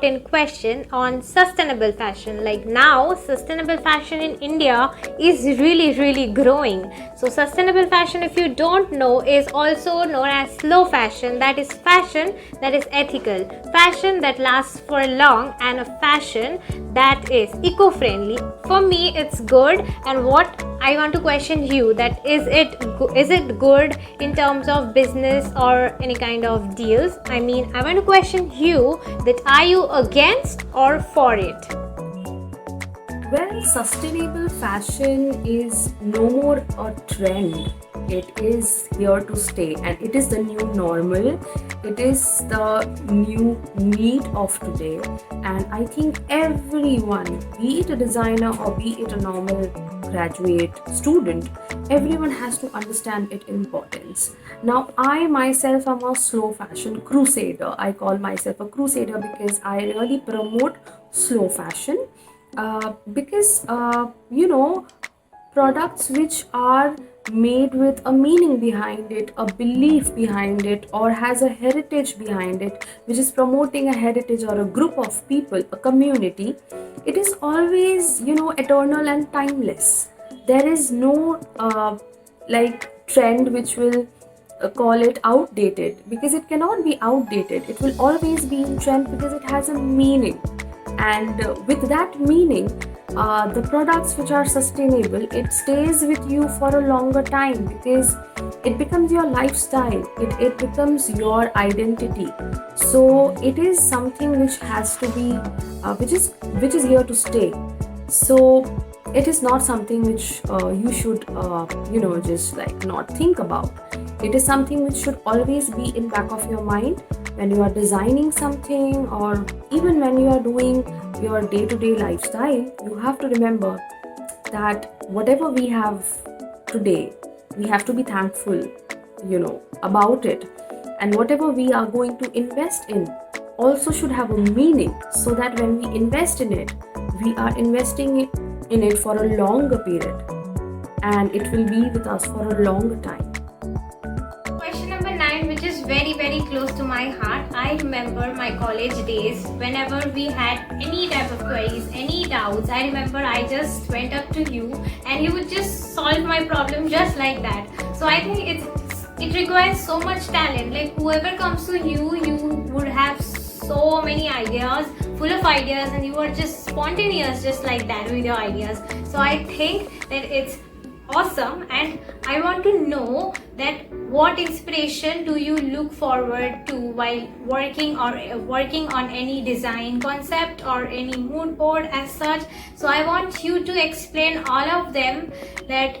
important question on sustainable fashion. Like now, sustainable fashion in India is really growing. So sustainable fashion, if you don't know, is also known as slow fashion. That is fashion that is ethical, fashion that lasts for long, and a fashion that is eco-friendly. For me, it's good. And what I want to question you, that is it good in terms of business or any kind of deals? I mean, I want to question you that are you against or for it? Well, sustainable fashion is no more a trend. It is here to stay and it is the new normal. It is the new need of today. And I think everyone, be it a designer or be it a normal graduate student, everyone has to understand its importance. Now, I myself am a slow fashion crusader. I call myself a crusader because I really promote slow fashion. Because products which are made with a meaning behind it, a belief behind it, or has a heritage behind it, which is promoting a heritage or a group of people, a community, it is always eternal and timeless. There is no trend which will call it outdated, because it cannot be outdated. It will always be in trend because it has a meaning. And with that meaning, the products which are sustainable, it stays with you for a longer time because it becomes your lifestyle, it becomes your identity. So it is something which has to be which is here to stay. So it is not something which you should just like not think about. It is something which should always be in back of your mind when you are designing something, or even when you are doing your day-to-day lifestyle. You have to remember that whatever we have today, we have to be thankful about it, and whatever we are going to invest in also should have a meaning, so that when we invest in it, we are investing in it for a longer period and it will be with us for a longer time. Question number 9, which is very close to my heart. I remember my college days. Whenever we had any type of queries, any doubts, I remember I just went up to you and you would just solve my problem just like that. So I think it requires so much talent. Like whoever comes to you, you would have so many ideas, full of ideas, and you are just spontaneous just like that with your ideas. So I think that it's awesome, and I want to know that what inspiration do you look forward to while working on any design concept or any mood board as such. So I want you to explain all of them, that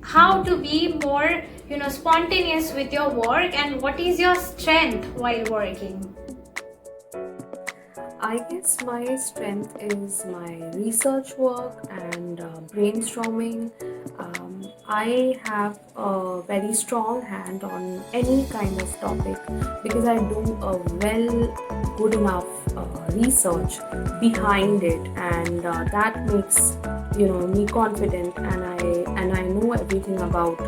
how to be more spontaneous with your work, and what is your strength while working. I guess my strength is my research work and brainstorming. I have a very strong hand on any kind of topic because I do a good enough research behind it, and that makes me confident, and I know everything about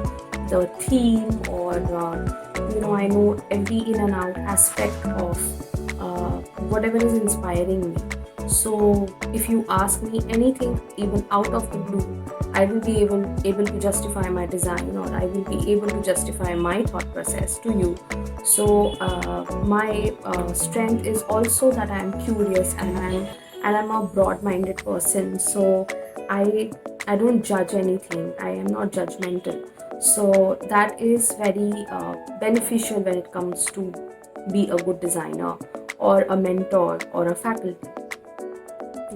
the theme, or I know every in and out aspect of whatever is inspiring me. So if you ask me anything even out of the blue, I will be able to justify my design, or I will be able to justify my thought process to you. So my strength is also that I am curious, and I'm a broad-minded person. So I don't judge anything. I am not judgmental. So that is very beneficial when it comes to be a good designer or a mentor or a faculty.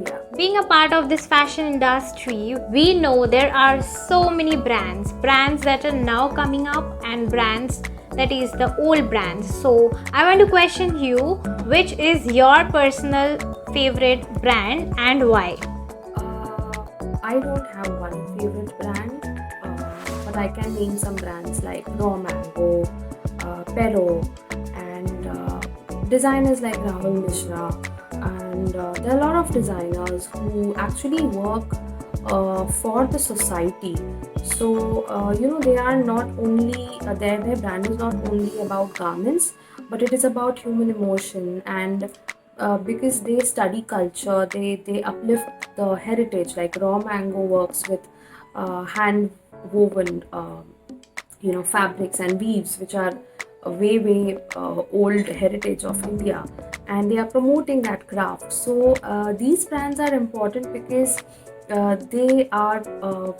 Yeah. Being a part of this fashion industry, we know there are so many brands that are now coming up, and brands that is the old brands. So I want to question you, which is your personal favorite brand and why? I don't have one favorite brand, but I can name some brands like Raw Mango, Pero, and designers like Rahul Mishra. And there are a lot of designers who actually work for the society. So they are not only their brand is not only about garments, but it is about human emotion, and because they study culture, they uplift the heritage. Like raw mango works with hand woven fabrics and weaves, which are a way old heritage of India, and they are promoting that craft. So these brands are important because they are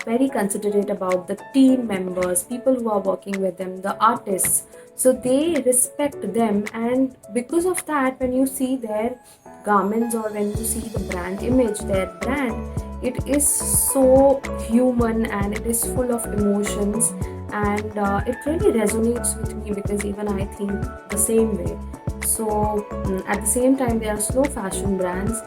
very considerate about the team members, people who are working with them, the artists. So they respect them, and because of that, when you see their garments or when you see the brand image, their brand, it is so human and it is full of emotions, and it really resonates with me because even I think the same way. So at the same time, they are slow fashion brands.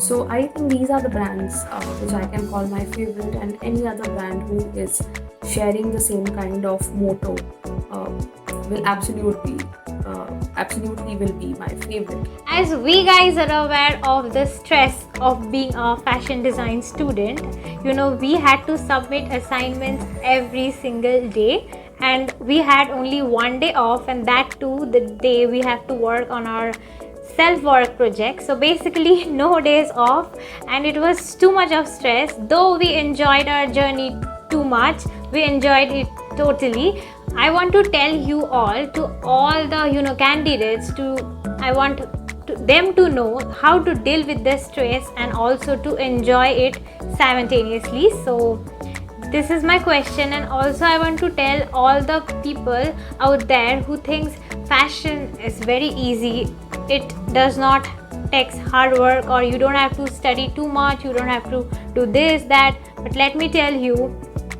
So I think these are the brands which I can call my favorite, and any other brand who is sharing the same kind of motto uh, will absolutely will be my favorite. As we guys are aware of the stress of being a fashion design student, we had to submit assignments every single day, and we had only one day off, and that too the day we have to work on our self-work project. So basically no days off, and it was too much of stress. Though we enjoyed our journey too much, we enjoyed it totally. I want to tell you all, to all the candidates, I want them to know how to deal with the stress and also to enjoy it simultaneously. So this is my question, and also I want to tell all the people out there who thinks fashion is very easy. It does not takes hard work, or you don't have to study too much, you don't have to do this, that. But let me tell you,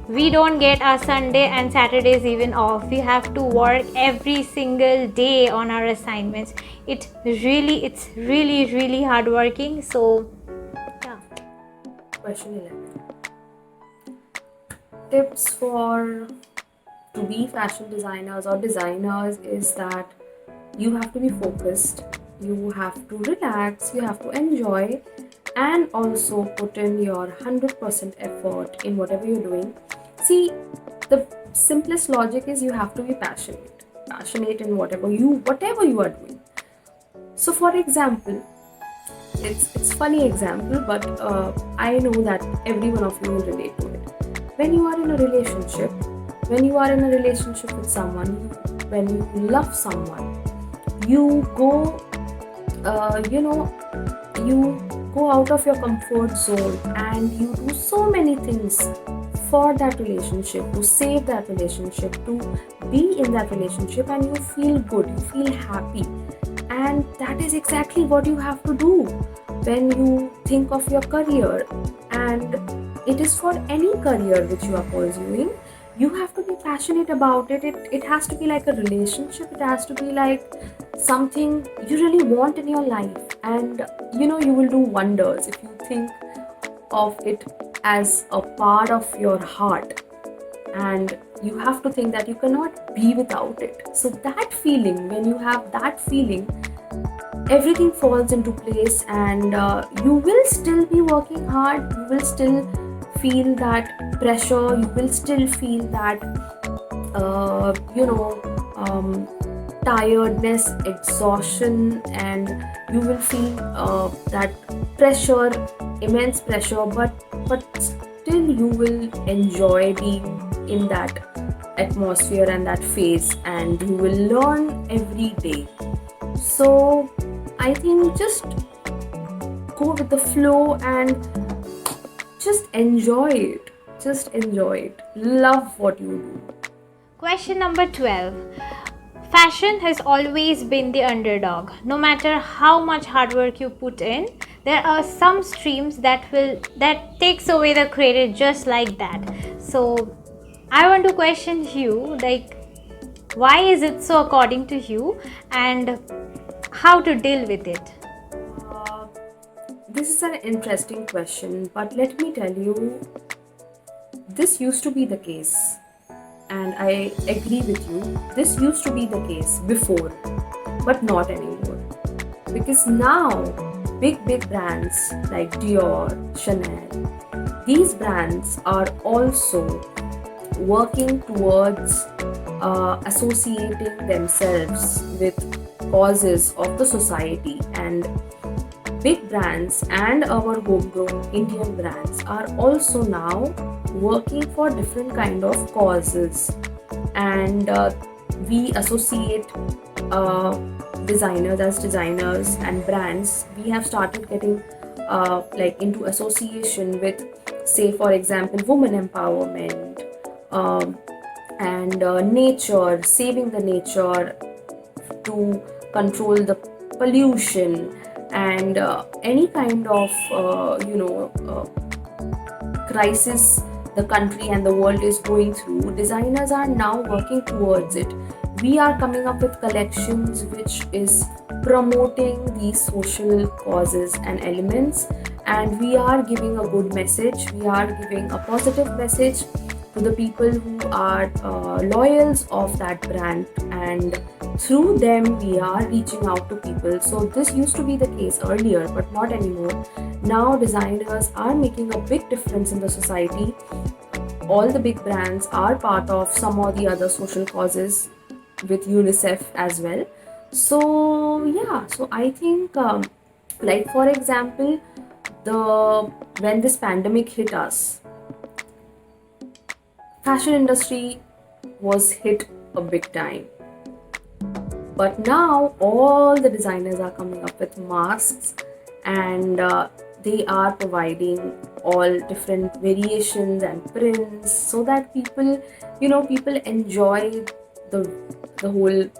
we don't get our Sunday and Saturdays even off. We have to work every single day on our assignments. It's really hard working. So yeah. Question 11. Tips for to be fashion designers or designers is that you have to be focused, you have to relax, you have to enjoy, and also put in your 100% effort in whatever you're doing. See, the simplest logic is you have to be passionate in whatever you are doing. So for example, it's funny example, but I know that every one of you will relate to it. When you are in a relationship with someone, when you love someone, you go you go out of your comfort zone and you do so many things for that relationship, to save that relationship, to be in that relationship, and you feel good, you feel happy. And that is exactly what you have to do when you think of your career, and it is for any career which you are pursuing. You have to be passionate about it. It has to be like a relationship, it has to be like something you really want in your life, and you will do wonders if you think of it as a part of your heart, and you have to think that you cannot be without it. So that feeling, when you have that feeling, everything falls into place, and you will still be working hard, you will still feel that pressure, you will still feel that tiredness, exhaustion, and you will feel that pressure, immense pressure, but still you will enjoy being in that atmosphere and that phase, and you will learn every day. So I think just go with the flow and just enjoy it. Love what you do. Question number 12. Fashion has always been the underdog. No matter how much hard work you put in, there are some streams that takes away the credit just like that. So I want to question you, like, why is it so according to you, and how to deal with it? This is an interesting question, but let me tell you, this used to be the case, and I agree with you. This used to be the case before, but not anymore. Because now, big brands like Dior, Chanel, these brands are also working towards associating themselves with causes of the society, and big brands and our homegrown Indian brands are also now working for different kind of causes, and we associate designers as designers, and brands, we have started getting like into association with, say for example, women empowerment, and nature, saving the nature to control the pollution, and any kind of crisis the country and the world is going through. Designers are now working towards it. We are coming up with collections which is promoting these social causes and elements, and we are giving a good message, we are giving a positive message to the people who are loyals of that brand, and through them we are reaching out to people. So this used to be the case earlier, but not anymore. Now designers are making a big difference in the society. All the big brands are part of some or the other social causes with UNICEF as well. So yeah, so I think like for example, when this pandemic hit us, fashion industry was hit a big time. But now all the designers are coming up with masks, and they are providing all different variations and prints so that people enjoy the whole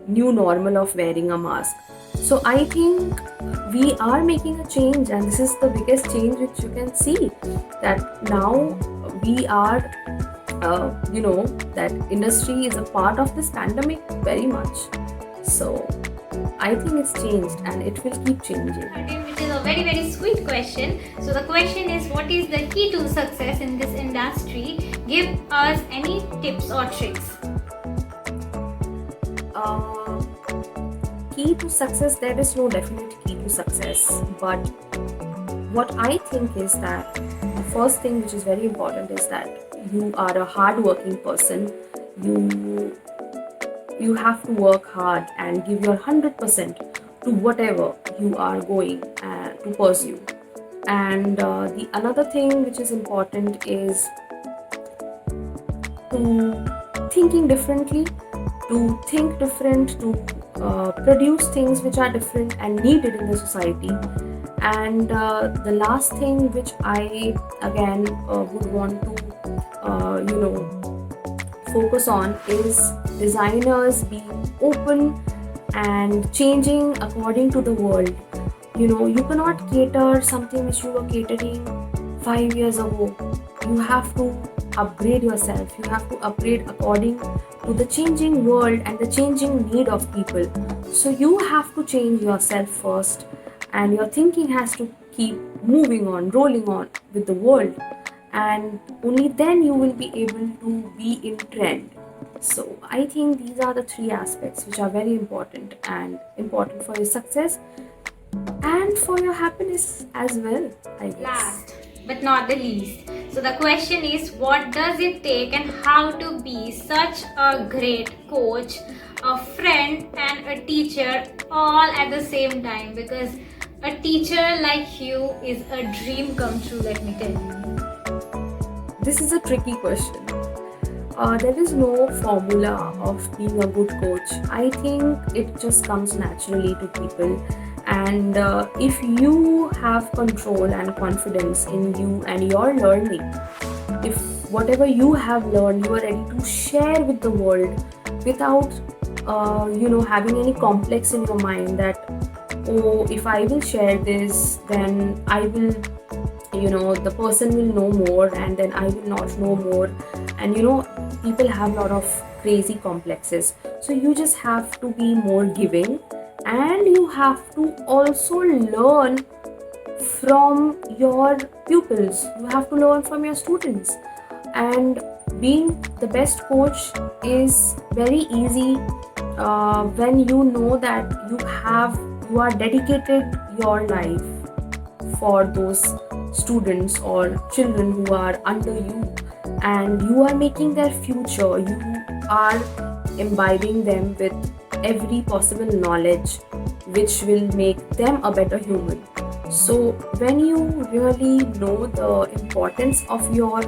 new normal of wearing a mask. So I think we are making a change, and this is the biggest change which you can see, that now we are that industry is a part of this pandemic very much. So I think it's changed and it will keep changing. Which is a very very sweet question. So the question is, what is the key to success in this industry? Give us any tips or tricks. Key to success, there is no definite key to success, but what I think is that the first thing which is very important is that you are a hard-working person. You have to work hard and give your 100% to whatever you are going to pursue. And the another thing which is important is to thinking differently, to think different, to produce things which are different and needed in the society. And the last thing which I again would want to focus on is designers being open and changing according to the world. You cannot cater something which you were catering 5 years ago. You have to upgrade yourself. You have to upgrade according to the changing world and the changing need of people. So you have to change yourself first, and your thinking has to keep moving on, rolling on with the world, and only then you will be able to be in trend. So I think these are the three aspects which are very important, and important for your success and for your happiness as well, I guess. Last but not the least, so the question is, what does it take and how to be such a great coach, a friend and a teacher all at the same time? Because a teacher like you is a dream come true, let me tell you. This is a tricky question. There is no formula of being a good coach. I think it just comes naturally to people. And if you have control and confidence in you and your learning, if whatever you have learned you are ready to share with the world without having any complex in your mind that, oh, if I will share this, then I will, the person will know more and then I will not know more. And people have a lot of crazy complexes. So you just have to be more giving, and you have to also learn from your pupils. You have to learn from your students. And being the best coach is very easy when you know that you are dedicated your life for those students or children who are under you, and you are making their future. You are imbibing them with every possible knowledge which will make them a better human. So when you really know the importance of your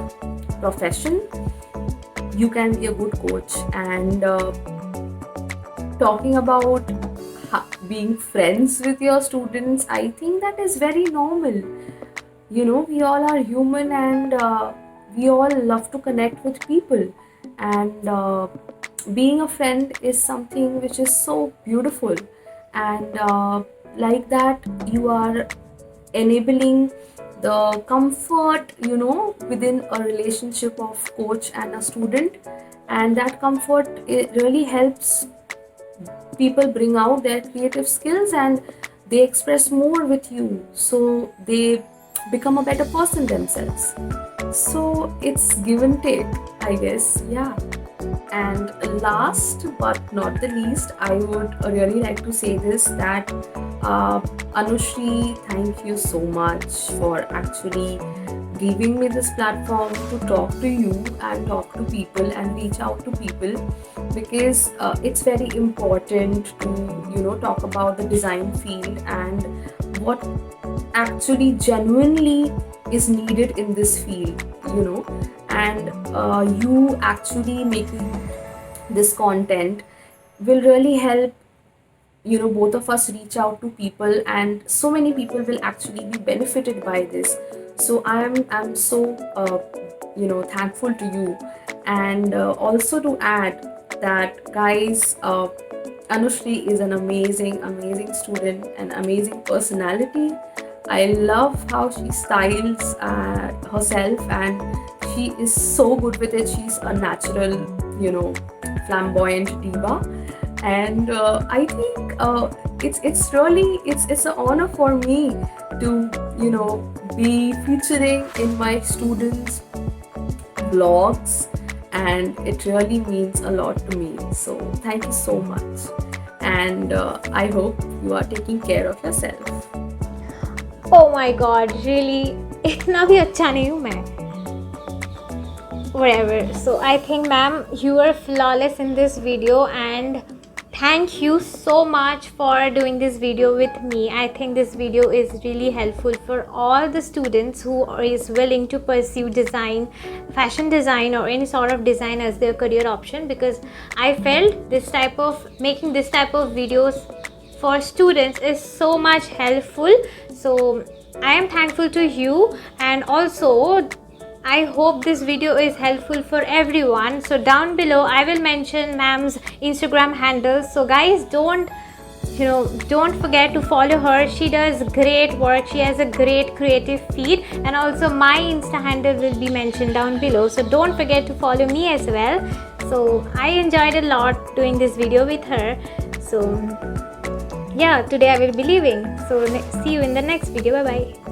profession, you can be a good coach. And talking about being friends with your students, I think that is very normal. We all are human, and we all love to connect with people. And being a friend is something which is so beautiful. And like that, you are enabling the comfort, within a relationship of coach and a student. And that comfort, it really helps people bring out their creative skills, and they express more with you, so they become a better person themselves. So it's give and take, I guess. Yeah. And last but not the least, I would really like to say this, that Anushree, thank you so much for actually giving me this platform to talk to you and talk to people and reach out to people, because it's very important to talk about the design field and what actually genuinely is needed in this field. And you actually making this content will really help both of us reach out to people, and so many people will actually be benefited by this. So I'm so thankful to you. And also to add that, guys, Anushree is an amazing student, an amazing personality. I love how she styles herself, and she is so good with it. She's a natural, flamboyant diva. And I think it's an honor for me to be featuring in my students' vlogs, and it really means a lot to me. So thank you so much, and I hope you are taking care of yourself. Oh my god, really? इतना भी अच्छा नहीं हूँ मैं. Whatever. So I think, ma'am, you are flawless in this video, and thank you so much for doing this video with me. I think this video is really helpful for all the students who is willing to pursue design, fashion design, or any sort of design as their career option, because I felt making this type of videos for students is so much helpful. So I am thankful to you, and also I hope this video is helpful for everyone. So down below I will mention ma'am's Instagram handles. So guys, don't forget to follow her. She does great work. She has a great creative feed, and also my Insta handle will be mentioned down below. So don't forget to follow me as well. So I enjoyed a lot doing this video with her. So yeah, today I will be leaving. So see you in the next video. Bye bye.